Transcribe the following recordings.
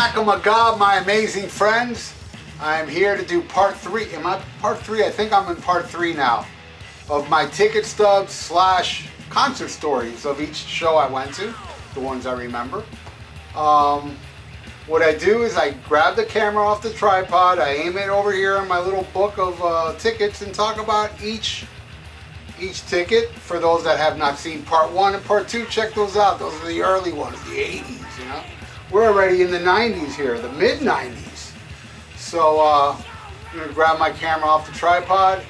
SHMACKEMAGOB, my amazing friends. I am here to do part 3. Am I part 3? I think I'm in part 3 now of my ticket stubs / concert stories of each show I went to, the ones I remember. What I do is I grab the camera off the tripod, I aim it over here in my little book of tickets and talk about each ticket. For those that have not seen part 1 and part 2, check those out. Those are the early ones, the 80s, you know. We're already in the 90s here, the mid 90s. So I'm gonna grab my camera off the tripod,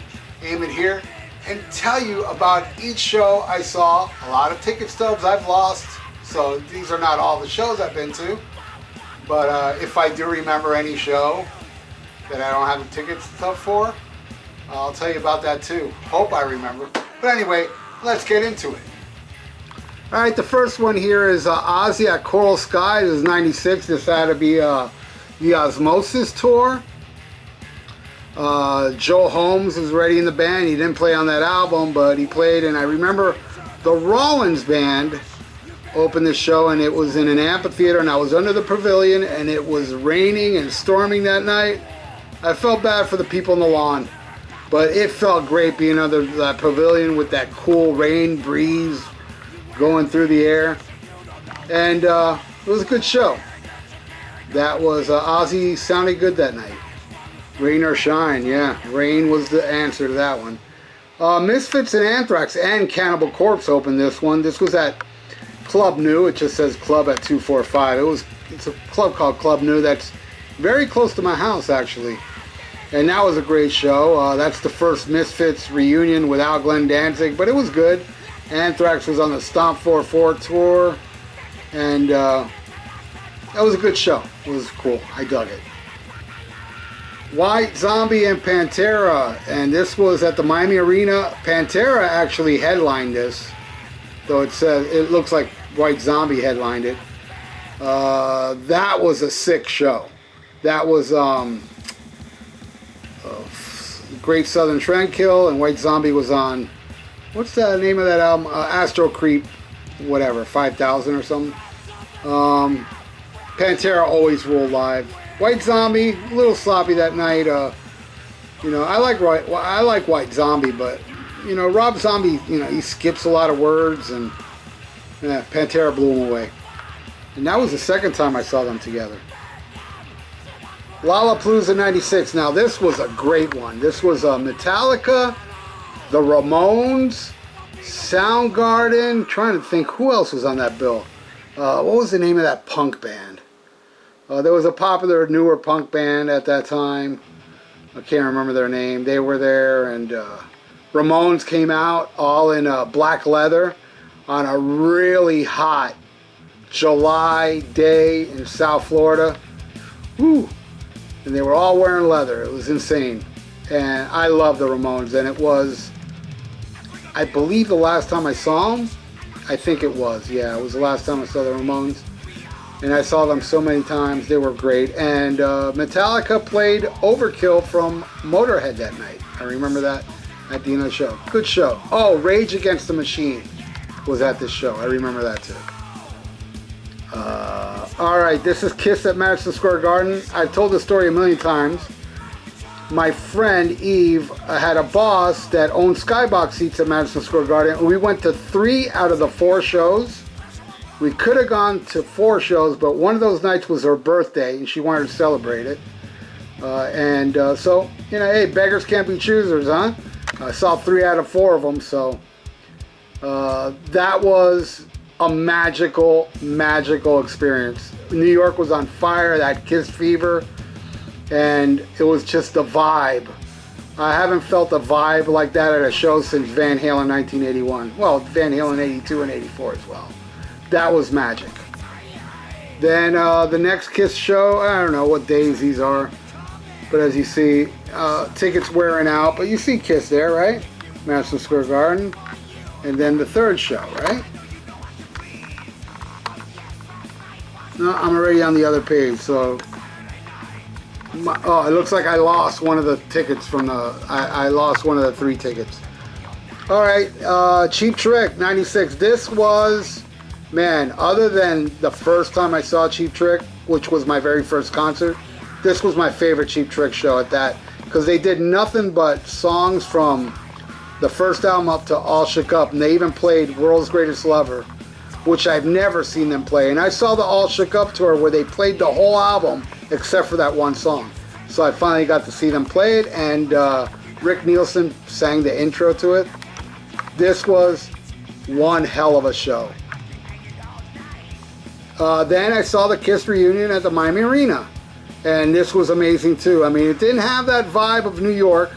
aim it here, and tell you about each show I saw. A lot of ticket stubs I've lost, so these are not all the shows I've been to. But if I do remember any show that I don't have a ticket stub for, I'll tell you about that too. Hope I remember. But anyway, let's get into it. Alright, the first one here is Ozzy at Coral Sky. This is 96. This had to be the Osmosis tour. Joe Holmes was already in the band. He didn't play on that album, but he played. And I remember the Rollins band opened the show, and it was in an amphitheater, and I was under the pavilion, and it was raining and storming that night. I felt bad for the people in the lawn, but it felt great being under that pavilion with that cool rain breeze going through the air. And it was a good show. That was Ozzy sounded good that night. Rain or shine, yeah. Rain was the answer to that one. Misfits and Anthrax and Cannibal Corpse opened this one. This was at Club New. It just says Club at 245. It's a club called Club New that's very close to my house, actually. And that was a great show. That's the first Misfits reunion without Glenn Danzig, but it was good. Anthrax was on the Stomp 44 tour, and that was a good show. It was cool. I dug it. White Zombie and Pantera, and this was at the Miami Arena. Pantera actually headlined this, though it looks like White Zombie headlined it. That was a sick show. That was Great Southern Trendkill, and White Zombie was on, what's the name of that album? Astro Creep, whatever, 5000 or something. Pantera always ruled live. White Zombie, a little sloppy that night. You know, I like White Zombie, but you know, Rob Zombie, you know, he skips a lot of words, and Pantera blew him away. And that was the second time I saw them together. Lollapalooza 96. Now this was a great one. This was Metallica, the Ramones, Soundgarden. Trying to think who else was on that bill. What was the name of that punk band? There was a popular newer punk band at that time. I can't remember their name. They were there, and Ramones came out all in black leather on a really hot July day in South Florida. Woo! And they were all wearing leather. It was insane. And I love the Ramones. And it was, I believe, the last time I saw them. I think it was. Yeah, it was the last time I saw the Ramones. And I saw them so many times. They were great. And Metallica played Overkill from Motorhead that night. I remember that at the end of the show. Good show. Oh, Rage Against the Machine was at this show. I remember that too. Alright, this is Kiss at Madison Square Garden. I've told this story a million times. My friend Eve had a boss that owned skybox seats at Madison Square Garden. We went to 3 out of the 4 shows. We could have gone to 4 shows, but one of those nights was her birthday, and she wanted to celebrate it. So, you know, hey, beggars can't be choosers, huh? I saw 3 out of 4 of them, so that was a magical experience. New York was on fire, that Kiss fever, and it was just a vibe. I haven't felt a vibe like that at a show since Van Halen 1981. Well, Van Halen 82 and 84 as well. That was magic. Then the next Kiss show, I don't know what days these are, but as you see, tickets wearing out, but you see Kiss there, right? Madison Square Garden. And then the third show, right? No, I'm already on the other page, so it looks like I lost one of the tickets from I lost one of the 3 tickets. Alright, Cheap Trick 96. This was, man, other than the first time I saw Cheap Trick, which was my very first concert, this was my favorite Cheap Trick show at that, because they did nothing but songs from the first album up to All Shook Up, and they even played World's Greatest Lover, which I've never seen them play. And I saw the All Shook Up tour where they played the whole album except for that one song. So I finally got to see them play it, and Rick Nielsen sang the intro to it. This was one hell of a show. Then I saw the Kiss reunion at the Miami Arena, and this was amazing too. I mean, it didn't have that vibe of New York,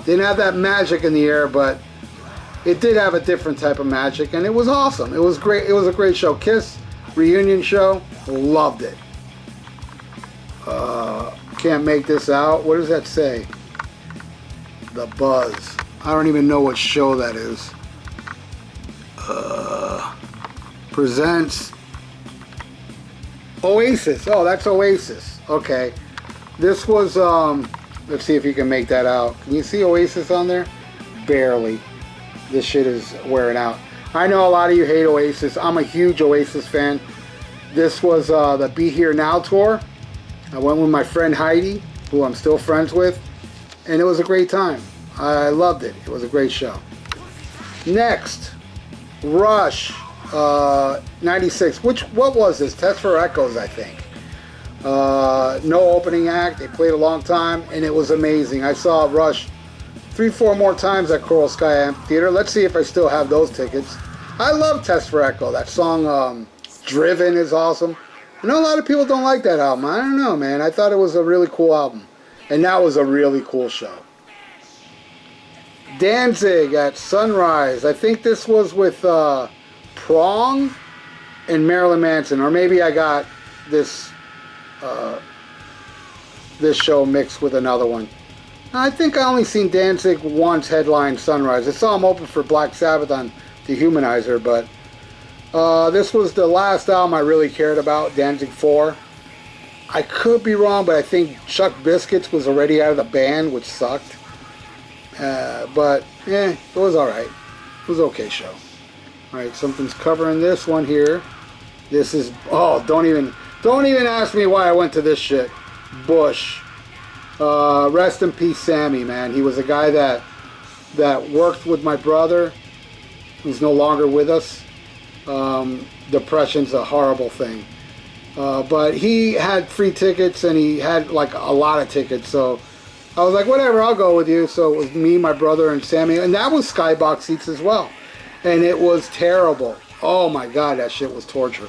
didn't have that magic in the air, but it did have a different type of magic, and it was awesome. It was great. It was a great show. Kiss reunion show, loved it. Can't make this out. What does that say? The Buzz. I don't even know what show that is. Presents Oasis. Oh, that's Oasis. Okay. This was, let's see if you can make that out. Can you see Oasis on there? Barely. This shit is wearing out. I know a lot of you hate Oasis. I'm a huge Oasis fan. This was the Be Here Now tour. I went with my friend Heidi, who I'm still friends with, and it was a great time. I loved it. It was a great show. Next, Rush, 96. What was this? Test for Echoes, I think. No opening act. They played a long time, and it was amazing. I saw Rush 3-4 more times at Coral Sky Amphitheater. Let's see if I still have those tickets. I love Test for Echo. That song, Driven, is awesome. I know a lot of people don't like that album. I don't know, man. I thought it was a really cool album. And that was a really cool show. Danzig at Sunrise. I think this was with Prong and Marilyn Manson. Or maybe I got this this show mixed with another one. I think I only seen Danzig once headline Sunrise. I saw him open for Black Sabbath on Dehumanizer, but this was the last album I really cared about, Danzig 4. I could be wrong, but I think Chuck Biscuits was already out of the band, which sucked. But it was alright. It was an okay show. Alright, something's covering this one here. This is, don't even ask me why I went to this shit. Bush. Rest in peace, Sammy, man. He was a guy that worked with my brother, who's no longer with us. Depression's a horrible thing. But he had free tickets, and he had like a lot of tickets, so I was like, whatever, I'll go with you. So it was me, my brother, and Sammy, and that was skybox seats as well. And it was terrible. Oh my God, that shit was torture.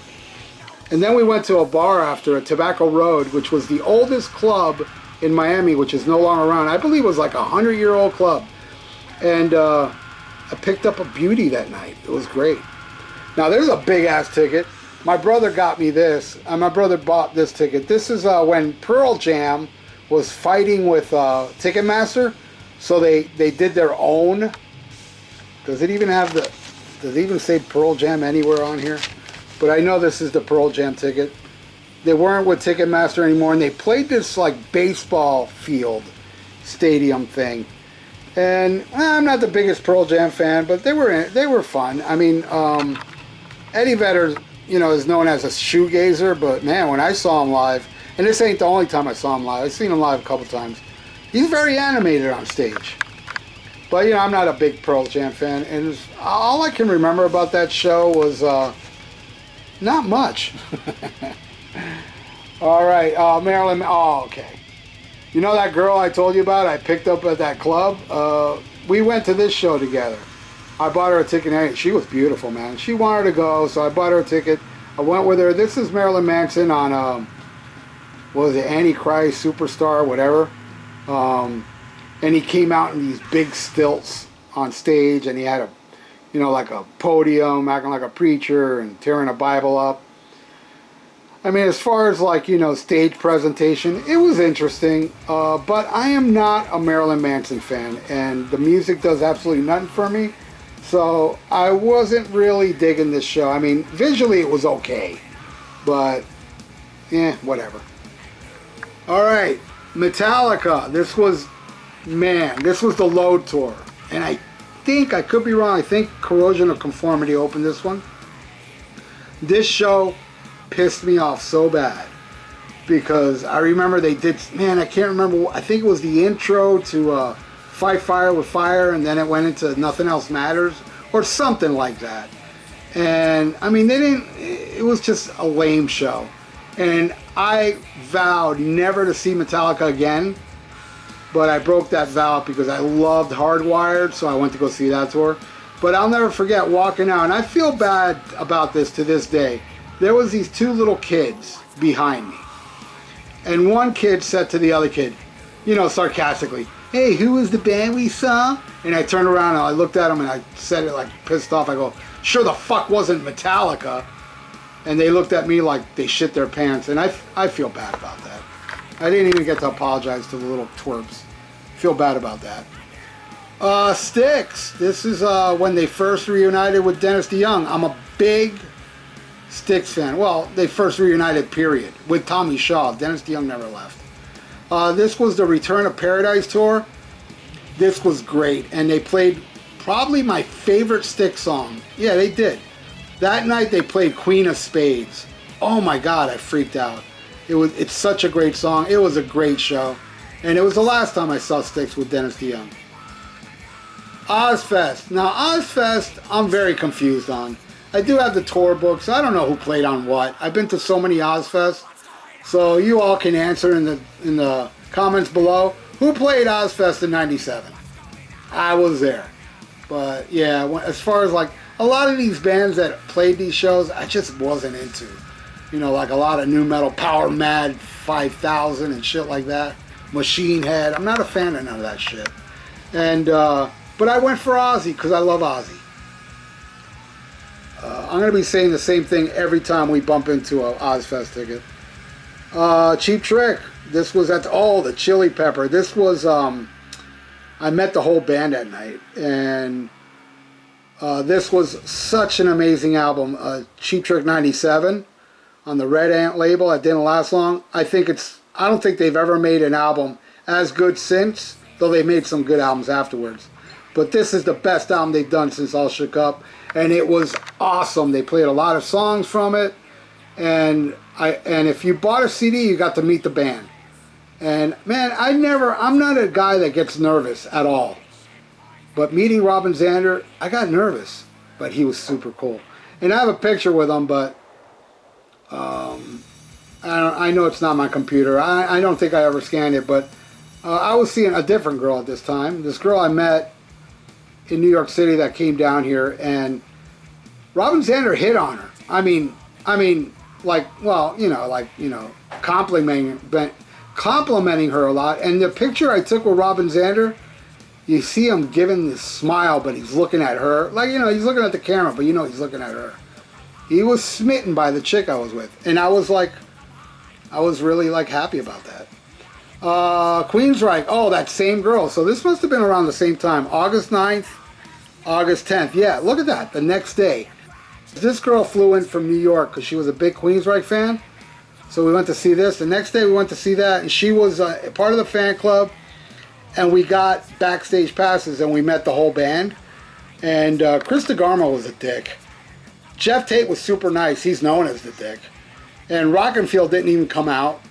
And then we went to a bar after, at Tobacco Road, which was the oldest club in Miami, which is no longer around. I believe it was like a 100-year-old club. And I picked up a beauty that night. It was great. Now, there's a big-ass ticket. My brother got me this. My brother bought this ticket. This is when Pearl Jam was fighting with Ticketmaster. So they did their own. Does it even say Pearl Jam anywhere on here? But I know this is the Pearl Jam ticket. They weren't with Ticketmaster anymore, and they played this like baseball field stadium thing. And I'm not the biggest Pearl Jam fan, but they were fun. I mean, Eddie Vedder, is known as a shoegazer, but man, when I saw him live, and this ain't the only time I saw him live, I've seen him live a couple times. He's very animated on stage. But I'm not a big Pearl Jam fan, and all I can remember about that show was not much. All right, Marilyn. Oh, okay. You know that girl I told you about? I picked up at that club. We went to this show together. I bought her a ticket. And she was beautiful, man. She wanted to go, so I bought her a ticket. I went with her. This is Marilyn Manson on what was it, Antichrist, Superstar, whatever. And he came out in these big stilts on stage, and he had like a podium, acting like a preacher and tearing a Bible up. I mean, as far as stage presentation, it was interesting, but I am not a Marilyn Manson fan, and the music does absolutely nothing for me, so I wasn't really digging this show. I mean, visually it was okay, but whatever. Alright, Metallica. This was the Load Tour, and I could be wrong, I think Corrosion of Conformity opened this one. This show pissed me off so bad. because I remember they did, man, I can't remember, I think it was the intro to Fight Fire with Fire, and then it went into Nothing Else Matters, or something like that. And, I mean, they didn't, it was just a lame show. And I vowed never to see Metallica again, but I broke that vow because I loved Hardwired, so I went to go see that tour. But I'll never forget walking out, and I feel bad about this to this day. There was these two little kids behind me. And one kid said to the other kid, you know, sarcastically, "Hey, who was the band we saw?" And I turned around and I looked at him and I said it like pissed off. I go, "Sure the fuck wasn't Metallica." And they looked at me like they shit their pants. And I feel bad about that. I didn't even get to apologize to the little twerps. Feel bad about that. Styx. This is when they first reunited with Dennis DeYoung. I'm a big Styx fan. Well, they first reunited, period, with Tommy Shaw. Dennis DeYoung never left. This was the Return of Paradise tour. This was great, and they played probably my favorite Styx song. Yeah, they did. That night they played Queen of Spades. Oh my God, I freaked out. It's such a great song. It was a great show, and it was the last time I saw Styx with Dennis DeYoung. Ozfest. Now Ozfest, I'm very confused on. I do have the tour books. I don't know who played on what. I've been to so many Ozfests, so you all can answer in the comments below. Who played Ozfest in '97? I was there, but yeah, as far as like a lot of these bands that played these shows, I just wasn't into. You know, like a lot of new metal, Power Mad 5000 and shit like that. Machine Head. I'm not a fan of none of that shit. And but I went for Ozzy because I love Ozzy. I'm going to be saying the same thing every time we bump into a Ozfest ticket. Cheap Trick. This was at the Chili Pepper. This was, I met the whole band that night. And this was such an amazing album. Cheap Trick 97 on the Red Ant label. It didn't last long. I don't think they've ever made an album as good since, though they made some good albums afterwards. But this is the best album they've done since All Shook Up, and it was awesome. They played a lot of songs from it, and if you bought a CD, you got to meet the band. And man, I'm not a guy that gets nervous at all. But meeting Robin Zander, I got nervous, but he was super cool. And I have a picture with him, but I know it's not my computer. I don't think I ever scanned it, but I was seeing a different girl at this time. This girl I met in New York City that came down here, and Robin Zander hit on her. I mean, complimenting her a lot. And the picture I took with Robin Zander, you see him giving this smile, but he's looking at her. Like, you know, he's looking at the camera, but you know he's looking at her. He was smitten by the chick I was with. And I was really like happy about that. Queensryche, oh, that same girl. So this must have been around the same time. August 9th, August 10th. Yeah, look at that, the next day. This girl flew in from New York because she was a big Queensryche fan. So we went to see this. The next day we went to see that, and she was part of the fan club. And we got backstage passes, and we met the whole band. And Chris DeGarmo was a dick. Jeff Tate was super nice. He's known as the dick. And Rockenfield didn't even come out.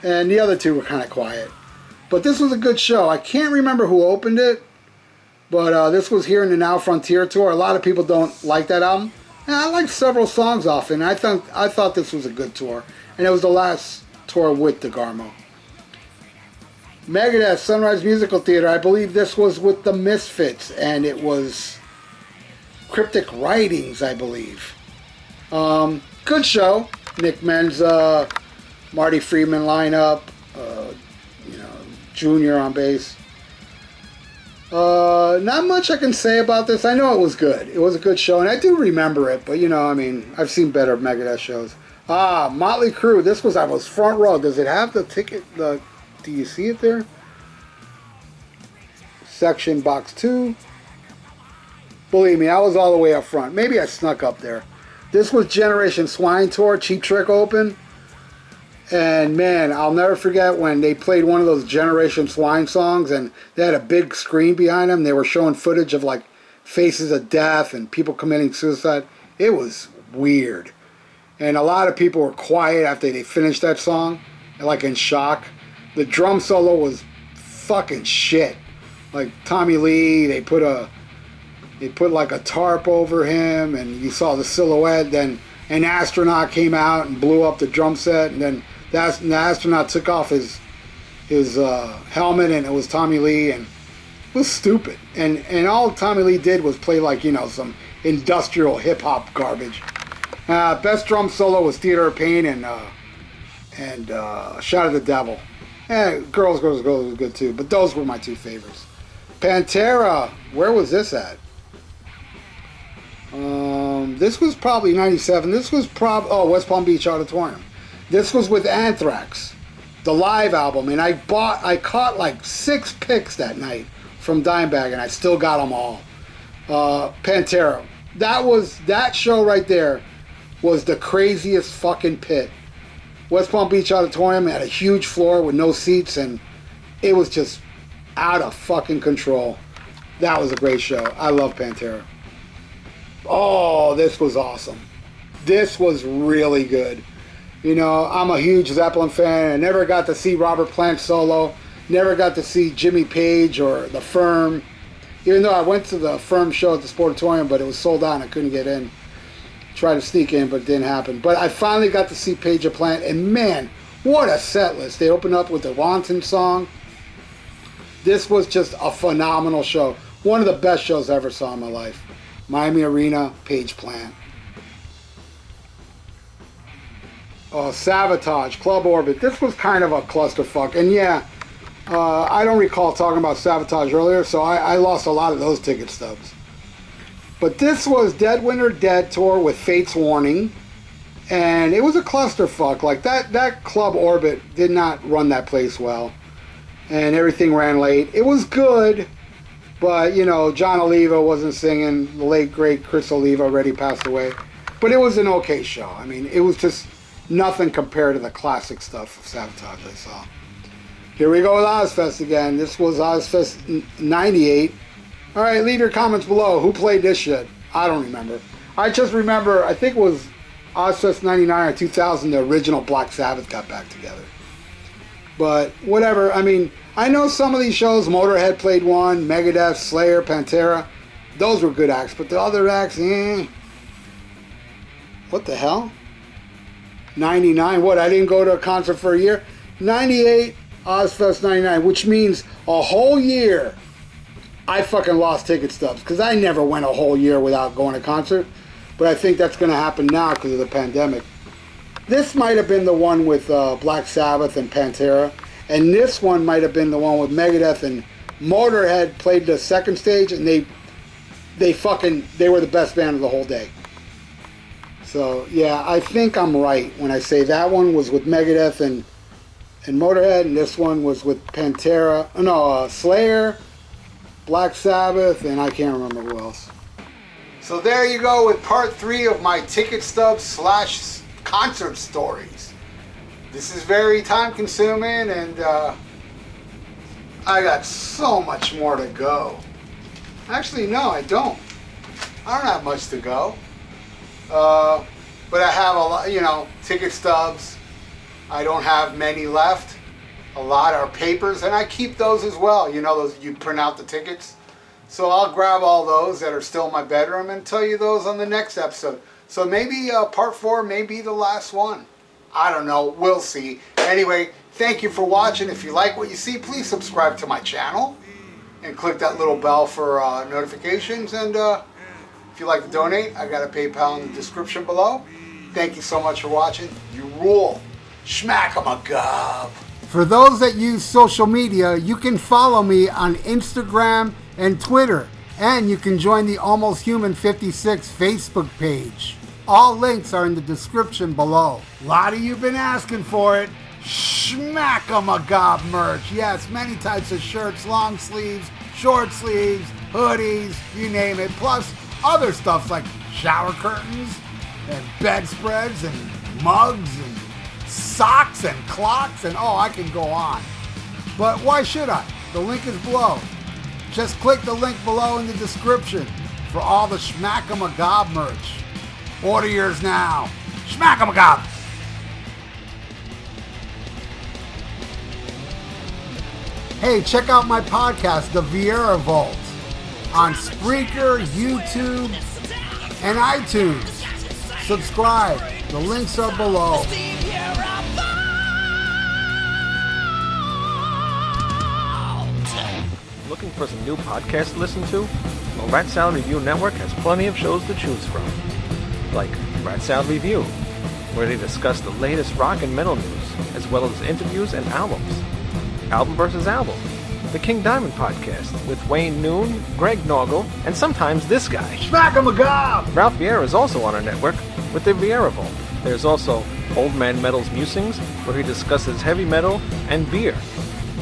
And the other two were kind of quiet. But this was a good show. I can't remember who opened it. But this was here in the Now Frontier tour. A lot of people don't like that album. And I liked several songs off it. And I thought this was a good tour. And it was the last tour with DeGarmo. Megadeth, Sunrise Musical Theater. I believe this was with the Misfits. And it was Cryptic Writings, I believe. Good show. Nick Menza, Marty Friedman lineup, Junior on bass. Not much I can say about this. I know it was good. It was a good show, and I do remember it, but I've seen better Megadeth shows. Motley Crue. I was front row. Does it have the ticket? Do you see it there? Section box 2. Believe me, I was all the way up front. Maybe I snuck up there. This was Generation Swine Tour, Cheap Trick Open. And man, I'll never forget when they played one of those Generation Swine songs and they had a big screen behind them. They were showing footage of like Faces of Death and people committing suicide. It was weird. And a lot of people were quiet after they finished that song. like in shock. The drum solo was fucking shit. Like Tommy Lee, they put like a tarp over him, and you saw the silhouette. Then an astronaut came out and blew up the drum set, and then the astronaut took off his helmet, and it was Tommy Lee, and it was stupid. And all Tommy Lee did was play like, you know, some industrial hip hop garbage. Best drum solo was Theater of Pain and Shout of the Devil. Girls was good too, but those were my two favorites. Pantera, where was this at? This was probably 97. This was West Palm Beach Auditorium. This was with Anthrax, the live album, and I caught like 6 picks that night from Dimebag, and I still got them all. Pantera. That show right there was the craziest fucking pit. West Palm Beach Auditorium had a huge floor with no seats, and it was just out of fucking control. That was a great show. I love Pantera. Oh, this was awesome. This was really good. You know, I'm a huge Zeppelin fan. I never got to see Robert Plant solo. Never got to see Jimmy Page or The Firm. Even though I went to the Firm show at the Sportatorium, but it was sold out and I couldn't get in. Tried to sneak in, but it didn't happen. But I finally got to see Page and Plant, and man, what a set list. They opened up with the Wanton song. This was just a phenomenal show. One of the best shows I ever saw in my life. Miami Arena, Page Plant. Oh, Sabotage, Club Orbit. This was kind of a clusterfuck. And yeah, I don't recall talking about Sabotage earlier, so I lost a lot of those ticket stubs. But this was Dead Winter Dead tour with Fate's Warning, and it was a clusterfuck. Like that Club Orbit did not run that place well, and everything ran late. It was good, but you know, John Oliva wasn't singing. The late great Chris Oliva already passed away, but it was an okay show. I mean, it was just nothing compared to the classic stuff of Sabotage I saw. Here we go with Ozfest again. This was Ozfest 98. All right, leave your comments below. Who played this shit? I don't remember. I just remember, I think it was Ozfest 99 or 2000, the original Black Sabbath got back together. But whatever, I mean, I know some of these shows, Motorhead played one, Megadeth, Slayer, Pantera. Those were good acts, but the other acts, What the hell? 99, what, I didn't go to a concert for a year? 98, Ozfest 99, which means a whole year I fucking lost ticket stubs, because I never went a whole year without going to concert. But I think that's going to happen now because of the pandemic. This might have been the one with Black Sabbath and Pantera. And this one might have been the one with Megadeth and Motorhead played the second stage, and they were the best band of the whole day. So yeah, I think I'm right when I say that one was with Megadeth and Motorhead, and this one was with Pantera. No, Slayer, Black Sabbath, and I can't remember who else. So there you go with part 3 of my ticket stubs / concert stories. This is very time consuming, and I got so much more to go. Actually, no, I don't. I don't have much to go. But I have a lot, you know, ticket stubs. I don't have many left. A lot are papers, and I keep those as well. You know, those you print out the tickets. So I'll grab all those that are still in my bedroom and tell you those on the next episode. So maybe part 4 may be the last one. I don't know. We'll see. Anyway, thank you for watching. If you like what you see, please subscribe to my channel and click that little bell for notifications. And if you'd like to donate, I got a PayPal in the description below. Thank you so much for watching. You rule. SHMACKEMAGOB. For those that use social media, you can follow me on Instagram and Twitter, and you can join the Almost Human 56 Facebook page. All links are in the description below. A lot of you been asking for it. SHMACKEMAGOB merch. Yes, many types of shirts, long sleeves, short sleeves, hoodies, you name it. Plus other stuff like shower curtains and bedspreads and mugs and socks and clocks, and oh, I can go on. But why should I? The link is below. Just click the link below in the description for all the SHMACKEMAGOB merch. Order yours now. SHMACKEMAGOB. Hey, check out my podcast, The VIERA Vault, on Spreaker, YouTube, and iTunes. Subscribe. The links are below. Looking for some new podcasts to listen to? Well, Rat Salad Review Network has plenty of shows to choose from. Like Rat Salad Review, where they discuss the latest rock and metal news, as well as interviews and albums. Album vs. Album, the King Diamond Podcast, with Wayne Noon, Greg Norgal, and sometimes this guy. SHMACKEMAGOB! Ralph Vieira is also on our network with the VIERA Vault. There's also Old Man Metal's Musings, where he discusses heavy metal and beer.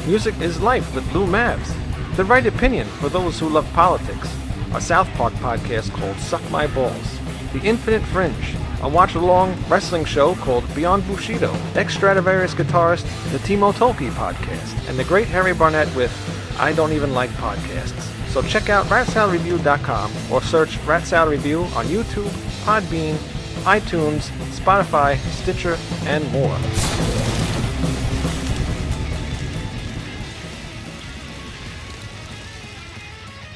Music is Life with Lou Mavs. The Right Opinion for those who love politics. A South Park podcast called Suck My Balls. The Infinite Fringe, a watch-along wrestling show called Beyond Bushido. Ex-Stradivarius guitarist, the Timo Tolkki podcast. And the Great Harry Barnett with I Don't Even Like Podcasts. So check out ratsaladreview.com or search Rat Salad Review on YouTube, Podbeam, iTunes, Spotify, Stitcher, and more.